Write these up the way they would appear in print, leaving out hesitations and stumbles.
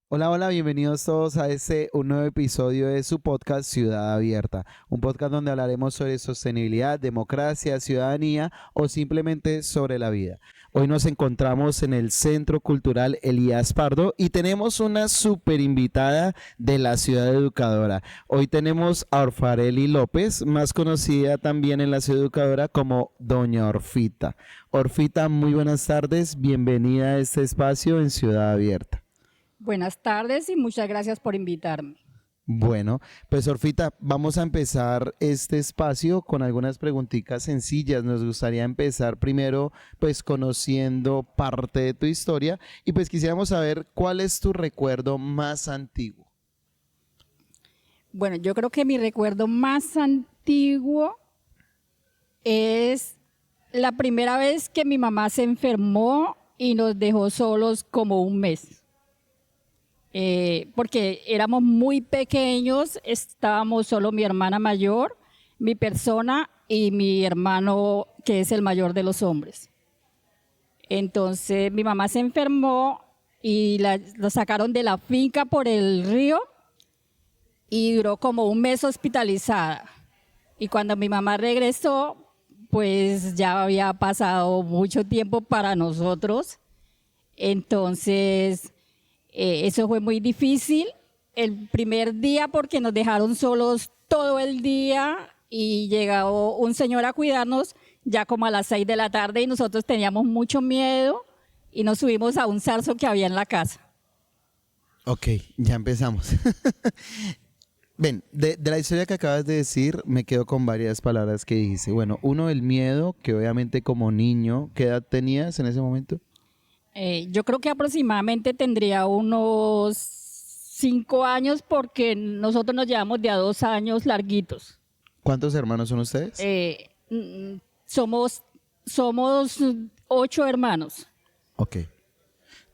Hola, hola, bienvenidos todos a un nuevo episodio de su podcast Ciudad Abierta, un podcast donde hablaremos sobre sostenibilidad, democracia, ciudadanía o simplemente sobre la vida. Hoy nos encontramos en el Centro Cultural Elías Pardo y tenemos una súper invitada de la ciudad educadora. Hoy tenemos a Orfareli López, más conocida también en la ciudad educadora como Doña Orfita. Orfita, muy buenas tardes, bienvenida a este espacio en Ciudad Abierta. Buenas tardes y muchas gracias por invitarme. Bueno, pues Orfita, vamos a empezar este espacio con algunas preguntitas sencillas. Nos gustaría empezar primero pues conociendo parte de tu historia y pues quisiéramos saber cuál es tu recuerdo más antiguo. Bueno, yo creo que mi recuerdo más antiguo es la primera vez que mi mamá se enfermó y nos dejó solos como un mes. Porque éramos muy pequeños, estábamos solo mi hermana mayor, mi persona y mi hermano, que es el mayor de los hombres. Entonces mi mamá se enfermó y la sacaron de la finca por el río y duró como un mes hospitalizada. Y cuando mi mamá regresó, pues ya había pasado mucho tiempo para nosotros. Entonces, eso fue muy difícil. El primer día porque nos dejaron solos todo el día y llegó un señor a cuidarnos ya como a las 6 de la tarde y nosotros teníamos mucho miedo y nos subimos a un zarzo que había en la casa. Ok, ya empezamos. Ven, de la historia que acabas de decir, me quedo con varias palabras que dijiste. Bueno, uno, el miedo, que obviamente como niño, ¿qué edad tenías en ese momento? Yo creo que aproximadamente tendría unos 5 años porque nosotros nos llevamos de a 2 años larguitos. ¿Cuántos hermanos son ustedes? Somos, somos 8 hermanos. Ok.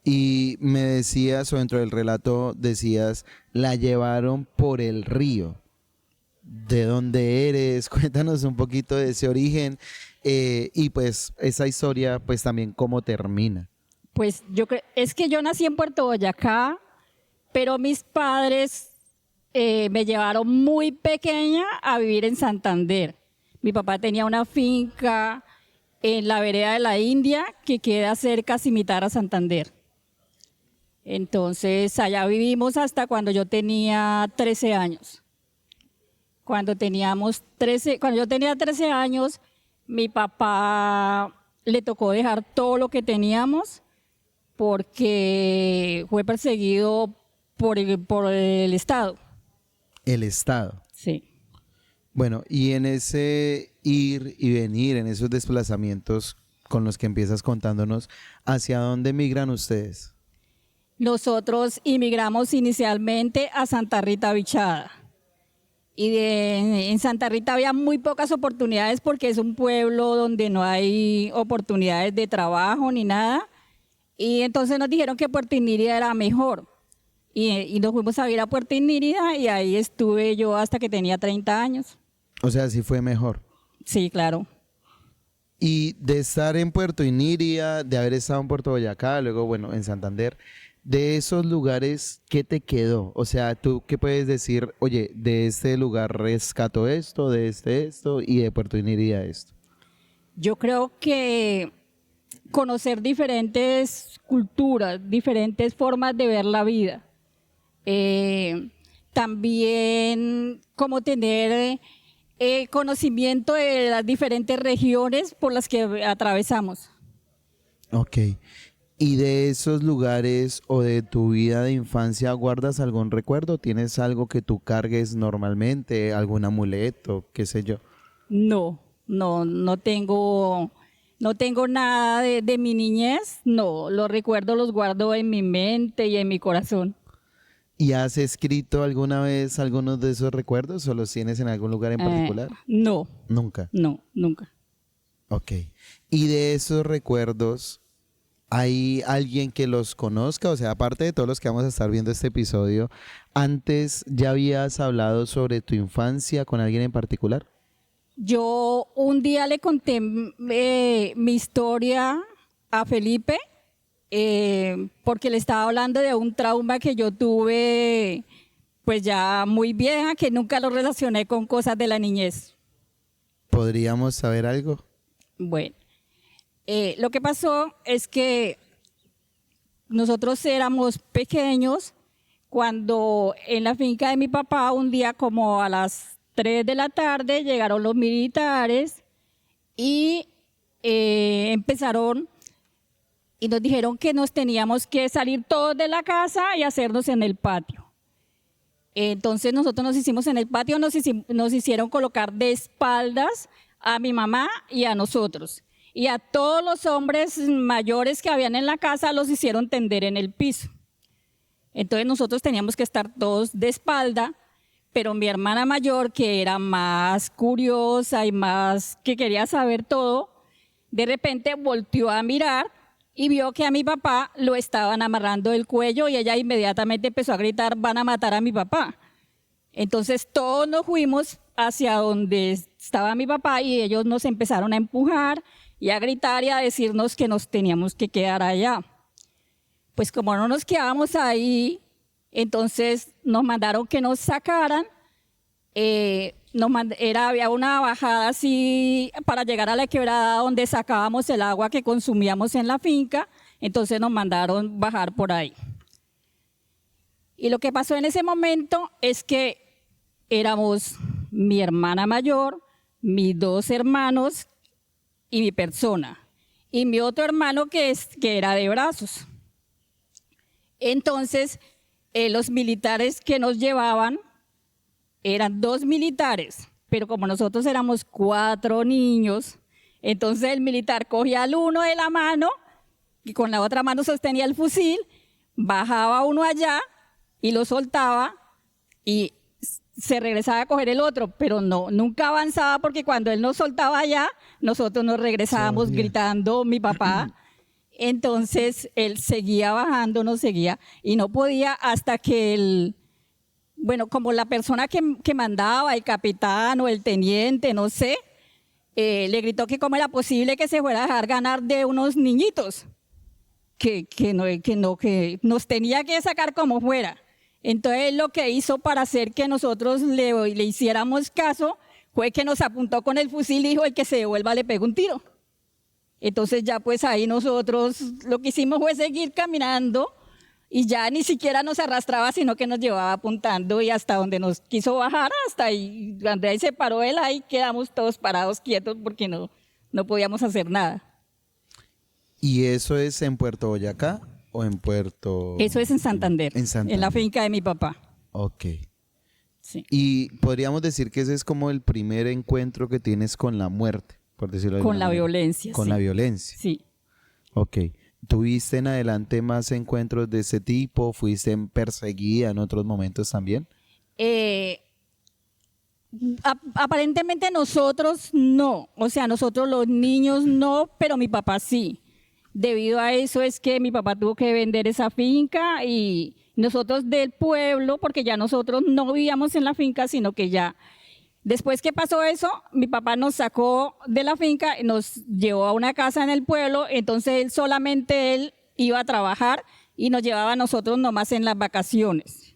Y me decías, o dentro del relato decías, la llevaron por el río. ¿De dónde eres? Cuéntanos un poquito de ese origen y pues esa historia, pues también cómo termina. Pues es que yo nací en Puerto Boyacá, pero mis padres me llevaron muy pequeña a vivir en Santander. Mi papá tenía una finca en la vereda de la India que queda cerca Cimitar a Santander. Entonces allá vivimos hasta cuando yo tenía 13 años. Cuando yo tenía 13 años, mi papá le tocó dejar todo lo que teníamos porque fue perseguido por el Estado. El Estado. Sí. Bueno, y en ese ir y venir, en esos desplazamientos con los que empiezas contándonos, ¿hacia dónde migran ustedes? Nosotros inmigramos inicialmente a Santa Rita Bichada. En Santa Rita había muy pocas oportunidades porque es un pueblo donde no hay oportunidades de trabajo ni nada. Y entonces nos dijeron que Puerto Inírida era mejor. Y nos fuimos a ir a Puerto Inírida y ahí estuve yo hasta que tenía 30 años. O sea, sí fue mejor. Sí, claro. Y de estar en Puerto Inírida, de haber estado en Puerto Boyacá, luego, bueno, en Santander, de esos lugares, ¿qué te quedó? O sea, ¿tú qué puedes decir? Oye, de este lugar rescato esto, de este esto y de Puerto Inírida esto. Yo creo que conocer diferentes culturas, diferentes formas de ver la vida. Eh, También como tener conocimiento de las diferentes regiones por las que atravesamos. Ok. ¿Y de esos lugares o de tu vida de infancia guardas algún recuerdo? ¿Tienes algo que tú cargues normalmente, algún amuleto, qué sé yo? No tengo nada de mi niñez. No, los recuerdos los guardo en mi mente y en mi corazón. ¿Y has escrito alguna vez algunos de esos recuerdos o los tienes en algún lugar en particular? No, Nunca. no, nunca. Ok. ¿Y de esos recuerdos hay alguien que los conozca? O sea, aparte de todos los que vamos a estar viendo este episodio, ¿antes ya habías hablado sobre tu infancia con alguien en particular? Yo un día le conté mi historia a Felipe porque le estaba hablando de un trauma que yo tuve, pues ya muy vieja, que nunca lo relacioné con cosas de la niñez. ¿Podríamos saber algo? Bueno, lo que pasó es que nosotros éramos pequeños cuando en la finca de mi papá, un día como a las 3 de la tarde, llegaron los militares y empezaron y nos dijeron que nos teníamos que salir todos de la casa y hacernos en el patio. Entonces nosotros nos hicimos en el patio, nos hicieron colocar de espaldas a mi mamá y a nosotros. Y a todos los hombres mayores que habían en la casa los hicieron tender en el piso. Entonces nosotros teníamos que estar todos de espalda, pero mi hermana mayor, que era más curiosa y más que quería saber todo, de repente volteó a mirar y vio que a mi papá lo estaban amarrando del cuello y ella inmediatamente empezó a gritar: van a matar a mi papá. Entonces todos nos fuimos hacia donde estaba mi papá y ellos nos empezaron a empujar y a gritar y a decirnos que nos teníamos que quedar allá. Pues como no nos quedábamos ahí, entonces nos mandaron que nos sacaran. Había una bajada así para llegar a la quebrada donde sacábamos el agua que consumíamos en la finca, entonces nos mandaron bajar por ahí. Y lo que pasó en ese momento es que éramos mi hermana mayor, mis 2 hermanos y mi persona, y mi otro hermano que era de brazos. Entonces, los militares que nos llevaban eran 2 militares, pero como nosotros éramos 4 niños, entonces el militar cogía al uno de la mano y con la otra mano sostenía el fusil, bajaba uno allá y lo soltaba y se regresaba a coger el otro, pero nunca avanzaba porque cuando él nos soltaba allá, nosotros nos regresábamos gritando mi papá. Entonces él seguía bajando, nos seguía y no podía hasta que como la persona que mandaba, el capitán o el teniente, no sé, le gritó que cómo era posible que se fuera a dejar ganar de unos niñitos, que nos tenía que sacar como fuera. Entonces lo que hizo para hacer que nosotros le hiciéramos caso fue que nos apuntó con el fusil y dijo: el que se devuelva le pega un tiro. Entonces ya pues ahí nosotros lo que hicimos fue seguir caminando y ya ni siquiera nos arrastraba, sino que nos llevaba apuntando y hasta donde nos quiso bajar, hasta ahí, donde ahí se paró él, ahí quedamos todos parados quietos porque no podíamos hacer nada. ¿Y eso es en Puerto Boyacá o en Puerto...? Eso es en Santander, en Santander, en la finca de mi papá. Ok. Sí. Y podríamos decir que ese es como el primer encuentro que tienes con la muerte, por decirlo de alguna Con la manera. violencia. Con sí. la violencia. Sí. Ok. ¿Tuviste en adelante más encuentros de ese tipo? ¿Fuiste perseguida en otros momentos también? Aparentemente nosotros no, o sea, nosotros los niños no, pero mi papá sí. Debido a eso es que mi papá tuvo que vender esa finca y nosotros del pueblo, porque ya nosotros no vivíamos en la finca, sino que ya después que pasó eso, mi papá nos sacó de la finca, nos llevó a una casa en el pueblo, entonces solamente él iba a trabajar y nos llevaba a nosotros nomás en las vacaciones.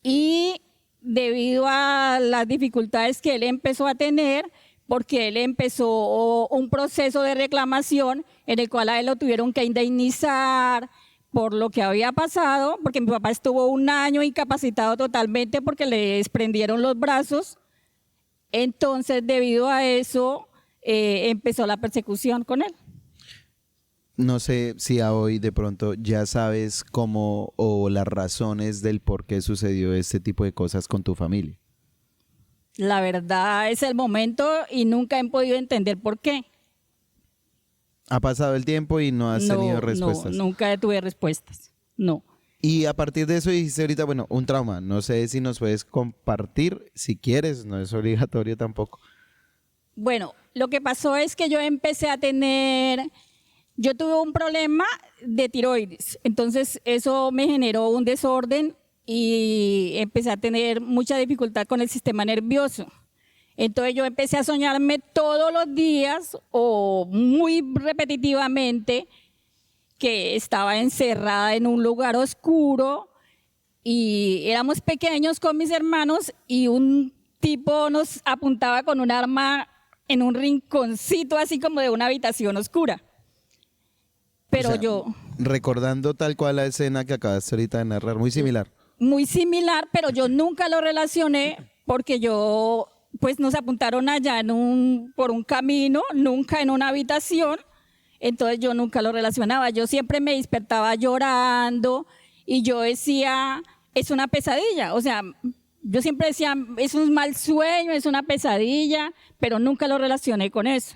Y debido a las dificultades que él empezó a tener, porque él empezó un proceso de reclamación en el cual a él lo tuvieron que indemnizar por lo que había pasado, porque mi papá estuvo 1 año incapacitado totalmente porque le desprendieron los brazos. Entonces, debido a eso, empezó la persecución con él. No sé si a hoy de pronto ya sabes cómo o las razones del por qué sucedió este tipo de cosas con tu familia. La verdad es el momento y nunca he podido entender por qué. Ha pasado el tiempo y no has tenido respuestas. No, nunca tuve respuestas. No. Y a partir de eso dijiste ahorita, bueno, un trauma. No sé si nos puedes compartir, si quieres, no es obligatorio tampoco. Bueno, lo que pasó es que yo tuve un problema de tiroides. Entonces eso me generó un desorden y empecé a tener mucha dificultad con el sistema nervioso. Entonces yo empecé a soñarme todos los días o muy repetitivamente que estaba encerrada en un lugar oscuro y éramos pequeños con mis hermanos y un tipo nos apuntaba con un arma en un rinconcito así como de una habitación oscura. Pero O sea, yo, recordando tal cual la escena que acabaste ahorita de narrar, muy similar. muy similar, pero yo nunca lo relacioné porque yo, pues nos apuntaron allá por un camino, nunca en una habitación, entonces yo nunca lo relacionaba. Yo siempre me despertaba llorando y yo decía, es una pesadilla, o sea, yo siempre decía, es un mal sueño, es una pesadilla, pero nunca lo relacioné con eso.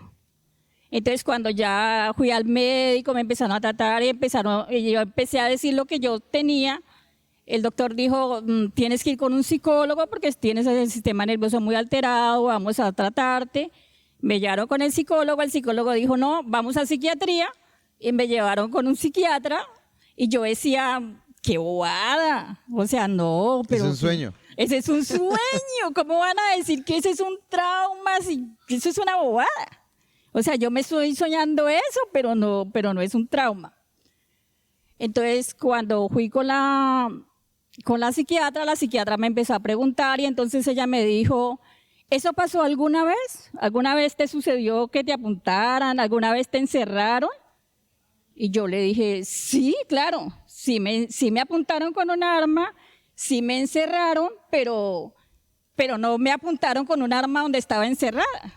Entonces cuando ya fui al médico me empezaron a tratar y yo empecé a decir lo que yo tenía. El doctor dijo, tienes que ir con un psicólogo porque tienes el sistema nervioso muy alterado, vamos a tratarte. Me llevaron con el psicólogo dijo, no, vamos a psiquiatría, y me llevaron con un psiquiatra, y yo decía, qué bobada, o sea, no, pero... Es un sueño. Ese es un sueño, ¿cómo van a decir que ese es un trauma si eso es una bobada? O sea, yo me estoy soñando eso, pero no es un trauma. Entonces, cuando fui con la psiquiatra me empezó a preguntar y entonces ella me dijo, ¿eso pasó alguna vez? ¿Alguna vez te sucedió que te apuntaran? ¿Alguna vez te encerraron? Y yo le dije, sí, claro, sí me apuntaron con un arma, sí me encerraron, pero no me apuntaron con un arma donde estaba encerrada.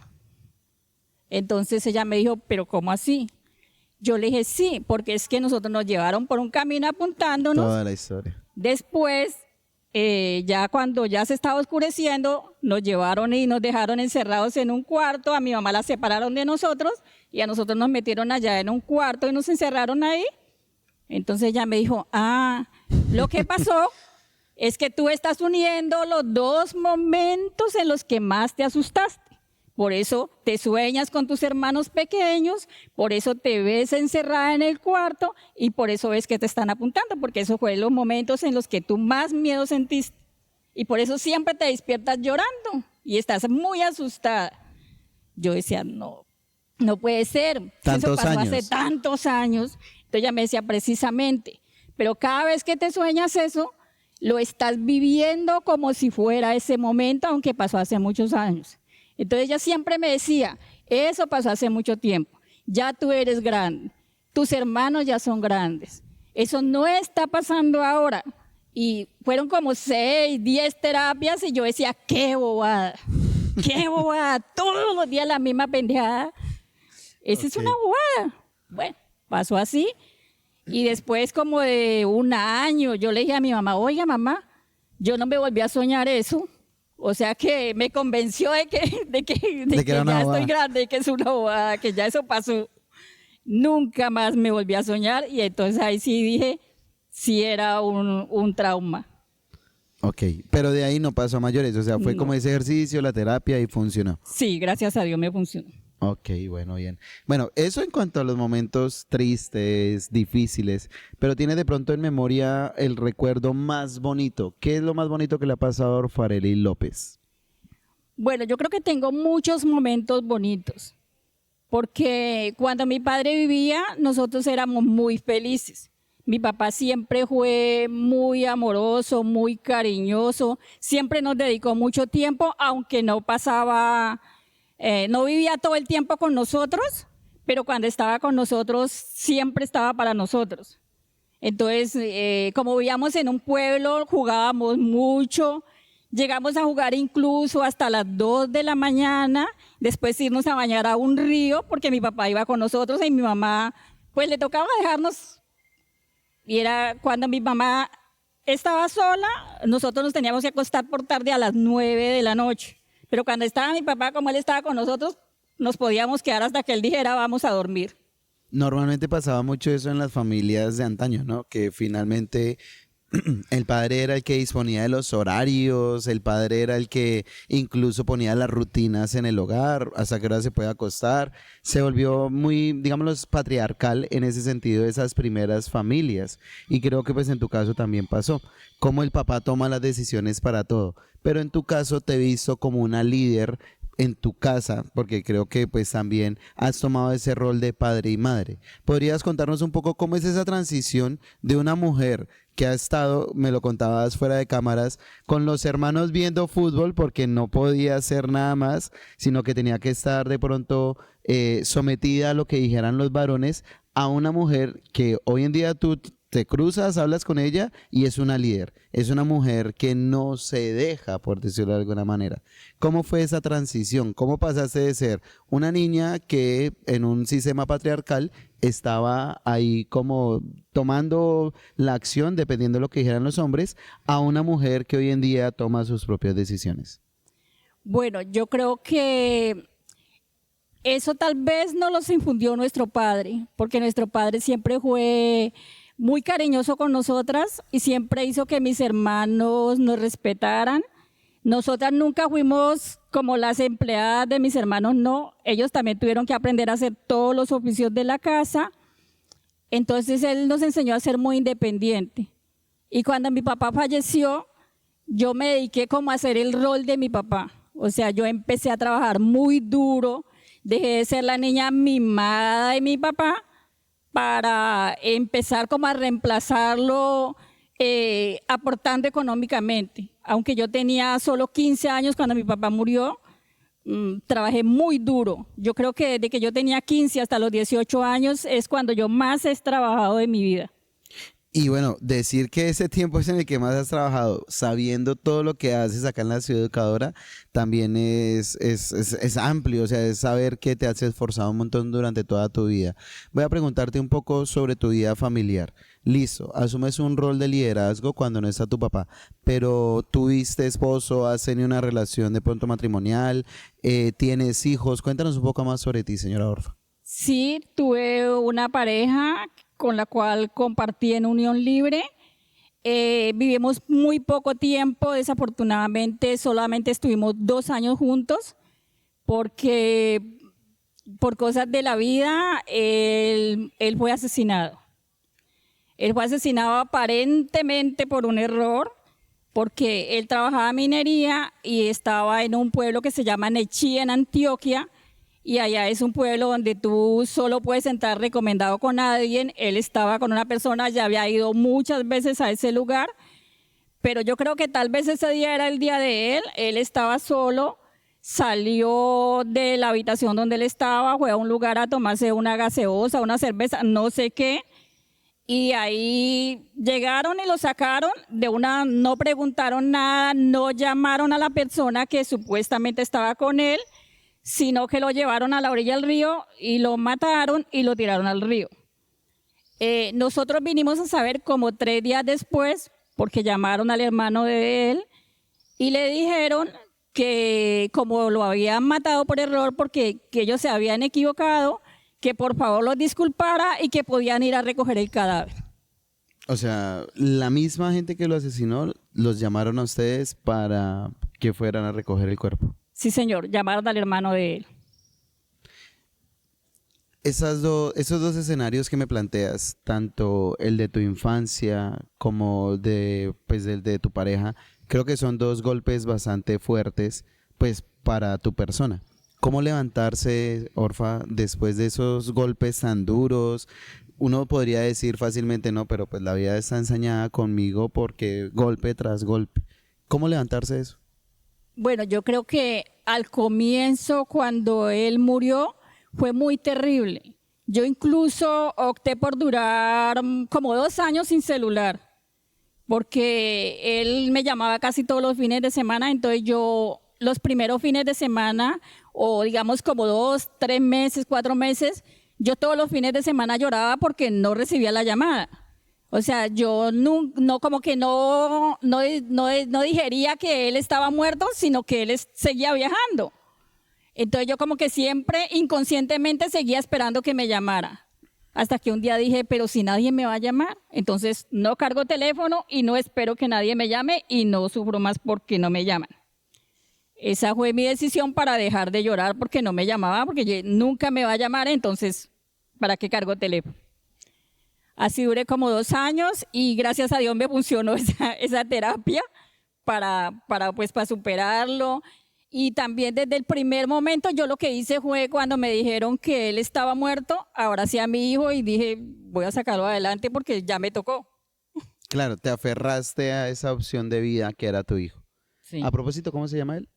Entonces ella me dijo, ¿pero cómo así? Yo le dije, sí, porque es que nosotros nos llevaron por un camino apuntándonos. Toda la historia. Después, ya cuando ya se estaba oscureciendo, nos llevaron y nos dejaron encerrados en un cuarto. A mi mamá la separaron de nosotros y a nosotros nos metieron allá en un cuarto y nos encerraron ahí. Entonces ella me dijo, lo que pasó es que tú estás uniendo los dos momentos en los que más te asustaste. Por eso te sueñas con tus hermanos pequeños, por eso te ves encerrada en el cuarto y por eso ves que te están apuntando, porque esos fueron los momentos en los que tú más miedo sentiste. Y por eso siempre te despiertas llorando y estás muy asustada. Yo decía, no puede ser. Eso pasó hace tantos años. Entonces ella me decía, precisamente, pero cada vez que te sueñas eso, lo estás viviendo como si fuera ese momento, aunque pasó hace muchos años. Entonces ella siempre me decía, eso pasó hace mucho tiempo, ya tú eres grande, tus hermanos ya son grandes, eso no está pasando ahora. Y fueron como 6, 10 terapias y yo decía, qué bobada, todos los días la misma pendejada. Esa es una bobada. Bueno, pasó así y después como de un año yo le dije a mi mamá, oiga mamá, yo no me volví a soñar eso. O sea que me convenció de que ya estoy grande, que es una bobada, que ya eso pasó. Nunca más me volví a soñar y entonces ahí sí dije, sí era un trauma. Ok, pero de ahí no pasó a mayores, o sea, fue como ese ejercicio, la terapia y funcionó. Sí, gracias a Dios me funcionó. Ok, bueno, bien. Bueno, eso en cuanto a los momentos tristes, difíciles, pero ¿tiene de pronto en memoria el recuerdo más bonito? ¿Qué es lo más bonito que le ha pasado a Orfarely López? Bueno, yo creo que tengo muchos momentos bonitos, porque cuando mi padre vivía, nosotros éramos muy felices. Mi papá siempre fue muy amoroso, muy cariñoso, siempre nos dedicó mucho tiempo, aunque no pasaba... no vivía todo el tiempo con nosotros, pero cuando estaba con nosotros siempre estaba para nosotros. Entonces, como vivíamos en un pueblo, jugábamos mucho, llegamos a jugar incluso hasta las 2 de la mañana, después irnos a bañar a un río, porque mi papá iba con nosotros y mi mamá, pues le tocaba dejarnos. Y era cuando mi mamá estaba sola, nosotros nos teníamos que acostar por tarde a las 9 de la noche. Pero cuando estaba mi papá, como él estaba con nosotros, nos podíamos quedar hasta que él dijera vamos a dormir. Normalmente pasaba mucho eso en las familias de antaño, ¿no? Que finalmente el padre era el que disponía de los horarios, el padre era el que incluso ponía las rutinas en el hogar, hasta qué hora se puede acostar. Se volvió muy, digámoslo, patriarcal en ese sentido de esas primeras familias. Y creo que pues en tu caso también pasó. Cómo el papá toma las decisiones para todo. Pero en tu caso te he visto como una líder en tu casa, porque creo que pues también has tomado ese rol de padre y madre. ¿Podrías contarnos un poco cómo es esa transición de una mujer que ha estado, me lo contabas fuera de cámaras, con los hermanos viendo fútbol porque no podía hacer nada más, sino que tenía que estar de pronto sometida a lo que dijeran los varones, a una mujer que hoy en día tú te cruzas, hablas con ella y es una líder, es una mujer que no se deja, por decirlo de alguna manera? ¿Cómo fue esa transición? ¿Cómo pasaste de ser una niña que en un sistema patriarcal estaba ahí como tomando la acción, dependiendo de lo que dijeran los hombres, a una mujer que hoy en día toma sus propias decisiones? Bueno, yo creo que eso tal vez no los infundió nuestro padre, porque nuestro padre siempre fue muy cariñoso con nosotras y siempre hizo que mis hermanos nos respetaran. Nosotras nunca fuimos como las empleadas de mis hermanos, no. Ellos también tuvieron que aprender a hacer todos los oficios de la casa. Entonces él nos enseñó a ser muy independiente. Y cuando mi papá falleció, yo me dediqué como a hacer el rol de mi papá. O sea, yo empecé a trabajar muy duro, dejé de ser la niña mimada de mi papá para empezar como a reemplazarlo aportando económicamente. Aunque yo tenía solo 15 años cuando mi papá murió, trabajé muy duro. Yo creo que desde que yo tenía 15 hasta los 18 años es cuando yo más he trabajado de mi vida. Y bueno, decir que ese tiempo es en el que más has trabajado, sabiendo todo lo que haces acá en la Ciudad Educadora, también es amplio, o sea, es saber que te has esforzado un montón durante toda tu vida. Voy a preguntarte un poco sobre tu vida familiar. Listo, asumes un rol de liderazgo cuando no está tu papá, pero ¿tuviste esposo? ¿Has tenido una relación de pronto matrimonial? ¿Tienes hijos? Cuéntanos un poco más sobre ti, señora Orfa. Sí, tuve una pareja con la cual compartí en unión libre. Vivimos muy poco tiempo, desafortunadamente solamente estuvimos 2 años juntos porque por cosas de la vida él fue asesinado. Él fue asesinado aparentemente por un error porque él trabajaba minería y estaba en un pueblo que se llama Nechí en Antioquia. Y allá es un pueblo donde tú solo puedes entrar recomendado con alguien. Él estaba con una persona, ya había ido muchas veces a ese lugar, pero yo creo que tal vez ese día era el día de él. Él estaba solo, salió de la habitación donde él estaba, fue a un lugar a tomarse una gaseosa, una cerveza, no sé qué, y ahí llegaron y lo sacaron de una, no preguntaron nada, no llamaron a la persona que supuestamente estaba con él, sino que lo llevaron a la orilla del río y lo mataron y lo tiraron al río. Nosotros vinimos a saber como 3 días después, porque llamaron al hermano de él y le dijeron que como lo habían matado por error, porque que ellos se habían equivocado, que por favor los disculpara y que podían ir a recoger el cadáver. O sea, la misma gente que lo asesinó los llamaron a ustedes para que fueran a recoger el cuerpo. Sí, señor, llamaron al hermano de él. Esos dos escenarios que me planteas, tanto el de tu infancia como pues, el de tu pareja, creo que son 2 golpes bastante fuertes pues, para tu persona. ¿Cómo levantarse, Orfa, después de esos golpes tan duros? Uno podría decir fácilmente, no, pero pues la vida está ensañada conmigo porque golpe tras golpe. ¿Cómo levantarse de eso? Bueno, yo creo que al comienzo, cuando él murió, fue muy terrible. Yo incluso opté por durar como 2 años sin celular, porque él me llamaba casi todos los fines de semana, entonces yo los primeros fines de semana, o digamos como 2, 3 meses, 4 meses, yo todos los fines de semana lloraba porque no recibía la llamada. O sea, yo no como que no digería que él estaba muerto, sino que él seguía viajando. Entonces yo como que siempre inconscientemente seguía esperando que me llamara. Hasta que un día dije, pero si nadie me va a llamar, entonces no cargo teléfono y no espero que nadie me llame y no sufro más porque no me llaman. Esa fue mi decisión para dejar de llorar porque no me llamaba, porque nunca me va a llamar, entonces, ¿para qué cargo teléfono? Así duré como 2 años y gracias a Dios me funcionó esa terapia para superarlo. Y también desde el primer momento yo lo que hice fue cuando me dijeron que él estaba muerto, ahora sí a mi hijo y dije, voy a sacarlo adelante porque ya me tocó. Claro, te aferraste a esa opción de vida que era tu hijo. A Sí. propósito, ¿cómo se llama él?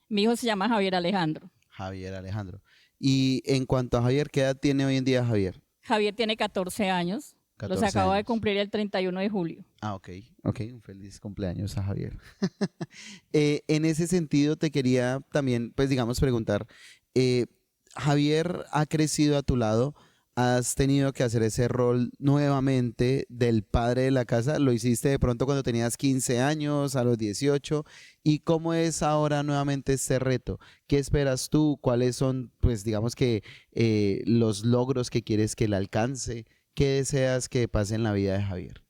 Mi hijo se llama Javier Alejandro. Javier Alejandro. Y en cuanto a Javier, ¿qué edad tiene hoy en día Javier? Javier tiene 14 años, los 14 acaba de años. cumplir el 31 de julio. Ah, ok, ok, un feliz cumpleaños a Javier. En ese sentido, te quería también, pues digamos, preguntar, eh, Javier ha crecido a tu lado, has tenido que hacer ese rol nuevamente del padre de la casa, lo hiciste de pronto cuando tenías 15 años, a los 18, ¿y cómo es ahora nuevamente este reto? ¿Qué esperas tú? ¿Cuáles son, pues digamos que los logros que quieres que él alcance? ¿Qué deseas que pase en la vida de Javier?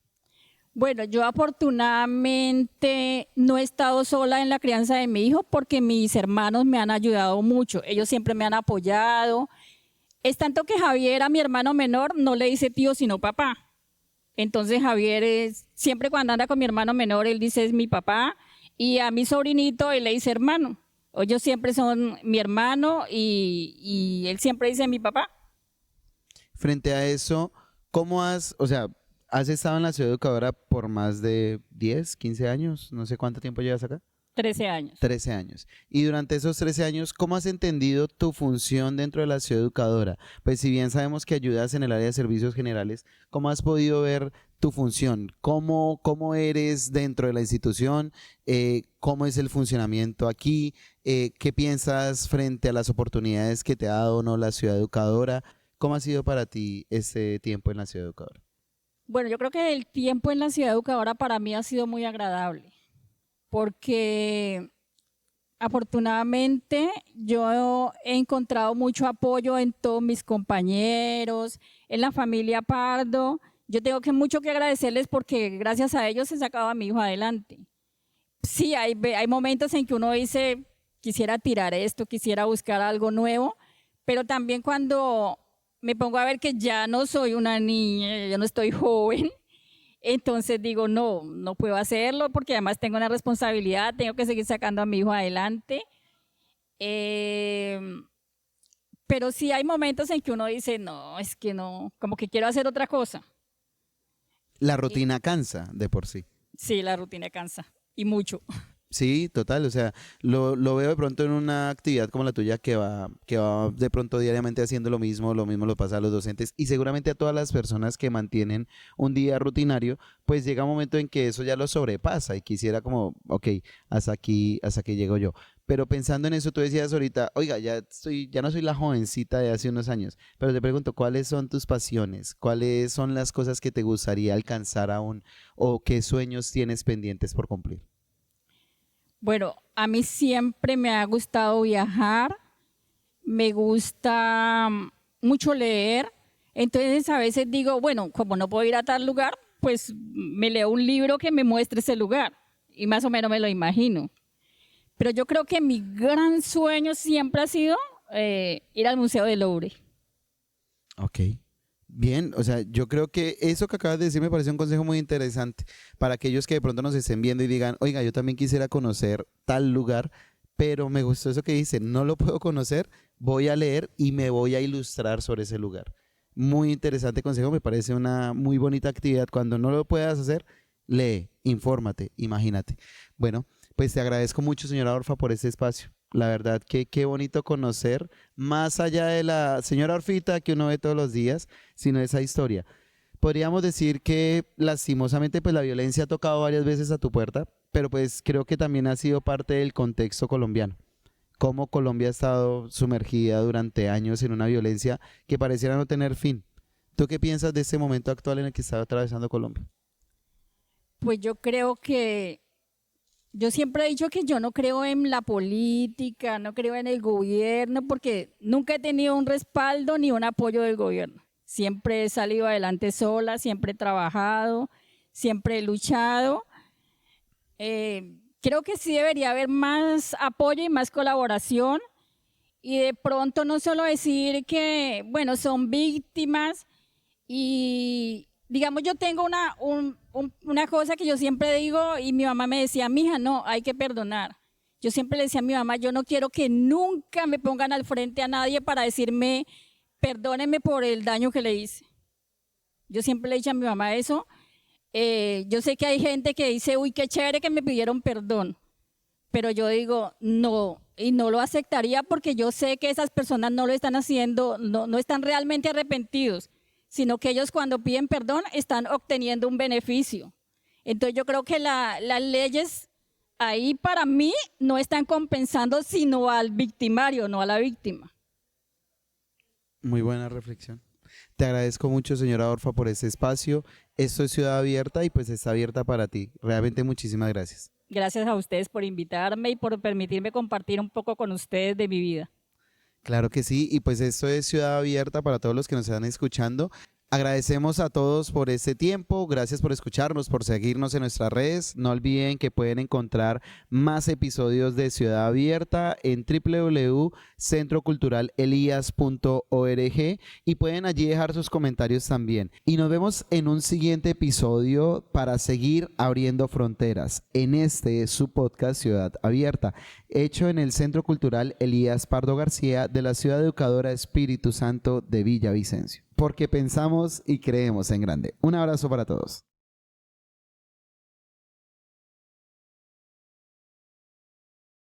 Bueno, yo afortunadamente no he estado sola en la crianza de mi hijo porque mis hermanos me han ayudado mucho. Ellos siempre me han apoyado. Es tanto que Javier, a mi hermano menor, no le dice tío, sino papá. Entonces Javier siempre cuando anda con mi hermano menor, él dice es mi papá. Y a mi sobrinito, él le dice hermano. Ellos siempre son mi hermano y él siempre dice mi papá. Frente a eso, ¿cómo o sea, has estado en la ciudad educadora por más de 10, 15 años? No sé cuánto tiempo llevas acá. 13 años. 13 años. Y durante esos 13 años, ¿cómo has entendido tu función dentro de la ciudad educadora? Pues si bien sabemos que ayudas en el área de servicios generales, ¿cómo has podido ver tu función? ¿Cómo eres dentro de la institución? ¿Cómo es el funcionamiento aquí? ¿Qué piensas frente a las oportunidades que te ha dado o no la ciudad educadora? ¿Cómo ha sido para ti este tiempo en la ciudad educadora? Bueno, yo creo que el tiempo en la ciudad educadora para mí ha sido muy agradable porque afortunadamente yo he encontrado mucho apoyo en todos mis compañeros, en la familia Pardo. Yo tengo mucho que agradecerles porque gracias a ellos he sacado a mi hijo adelante. Sí, hay momentos en que uno dice, quisiera tirar esto, quisiera buscar algo nuevo, pero también cuando me pongo a ver que ya no soy una niña, ya no estoy joven, entonces digo, no, no puedo hacerlo porque además tengo una responsabilidad, tengo que seguir sacando a mi hijo adelante. Eh, pero sí hay momentos en que uno dice, no, es que no, como que quiero hacer otra cosa. La Y rutina cansa de por sí. sí, la rutina cansa y mucho. Sí, total, o sea, lo veo de pronto en una actividad como la tuya que va de pronto diariamente haciendo lo mismo lo pasa a los docentes y seguramente a todas las personas que mantienen un día rutinario, pues llega un momento en que eso ya lo sobrepasa y quisiera como, ok, hasta aquí llego yo. Pero pensando en eso, tú decías ahorita, oiga, ya no soy la jovencita de hace unos años, pero te pregunto, ¿cuáles son tus pasiones? ¿Cuáles son las cosas que te gustaría alcanzar aún o qué sueños tienes pendientes por cumplir? Bueno, a mí siempre me ha gustado viajar, me gusta mucho leer, entonces a veces digo, bueno, como no puedo ir a tal lugar, pues me leo un libro que me muestre ese lugar y más o menos me lo imagino. Pero yo creo que mi gran sueño siempre ha sido ir al Museo del Louvre. Ok. Bien, o sea, yo creo que eso que acabas de decir me parece un consejo muy interesante para aquellos que de pronto nos estén viendo y digan, oiga, yo también quisiera conocer tal lugar, pero me gustó eso que dice, no lo puedo conocer, voy a leer y me voy a ilustrar sobre ese lugar. Muy interesante consejo, me parece una muy bonita actividad. Cuando no lo puedas hacer, lee, infórmate, imagínate. Bueno, pues te agradezco mucho, señora Orfa, por este espacio. La verdad que qué bonito conocer, más allá de la señora Orfita que uno ve todos los días, sino esa historia. Podríamos decir que lastimosamente pues la violencia ha tocado varias veces a tu puerta, pero pues creo que también ha sido parte del contexto colombiano. Cómo Colombia ha estado sumergida durante años en una violencia que pareciera no tener fin. ¿Tú qué piensas de este momento actual en el que está atravesando Colombia? Pues yo creo que, yo siempre he dicho que yo no creo en la política, no creo en el gobierno, porque nunca he tenido un respaldo ni un apoyo del gobierno. Siempre he salido adelante sola, siempre he trabajado, siempre he luchado. Creo que sí debería haber más apoyo y más colaboración y de pronto no solo decir que, bueno, son víctimas y digamos yo tengo una cosa que yo siempre digo y mi mamá me decía, mija, no, hay que perdonar. Yo siempre le decía a mi mamá, yo no quiero que nunca me pongan al frente a nadie para decirme, perdóneme por el daño que le hice. Yo siempre le he dicho a mi mamá eso. Yo sé que hay gente que dice, uy, qué chévere que me pidieron perdón, pero yo digo, no, y no lo aceptaría porque yo sé que esas personas no lo están haciendo, no están realmente arrepentidos, sino que ellos cuando piden perdón están obteniendo un beneficio. Entonces yo creo que las leyes ahí para mí no están compensando sino al victimario, no a la víctima. Muy buena reflexión. Te agradezco mucho, señora Orfa, por este espacio. Esto es Ciudad Abierta y pues está abierta para ti. Realmente muchísimas gracias. Gracias a ustedes por invitarme y por permitirme compartir un poco con ustedes de mi vida. Claro que sí, y pues esto es Ciudad Abierta para todos los que nos están escuchando. Agradecemos a todos por este tiempo, gracias por escucharnos, por seguirnos en nuestras redes. No olviden que pueden encontrar más episodios de Ciudad Abierta en www.centroculturalelias.org y pueden allí dejar sus comentarios también. Y nos vemos en un siguiente episodio para seguir abriendo fronteras. En este es su podcast Ciudad Abierta, hecho en el Centro Cultural Elías Pardo García de la Ciudad Educadora Espíritu Santo de Villavicencio. Porque pensamos y creemos en grande. Un abrazo para todos.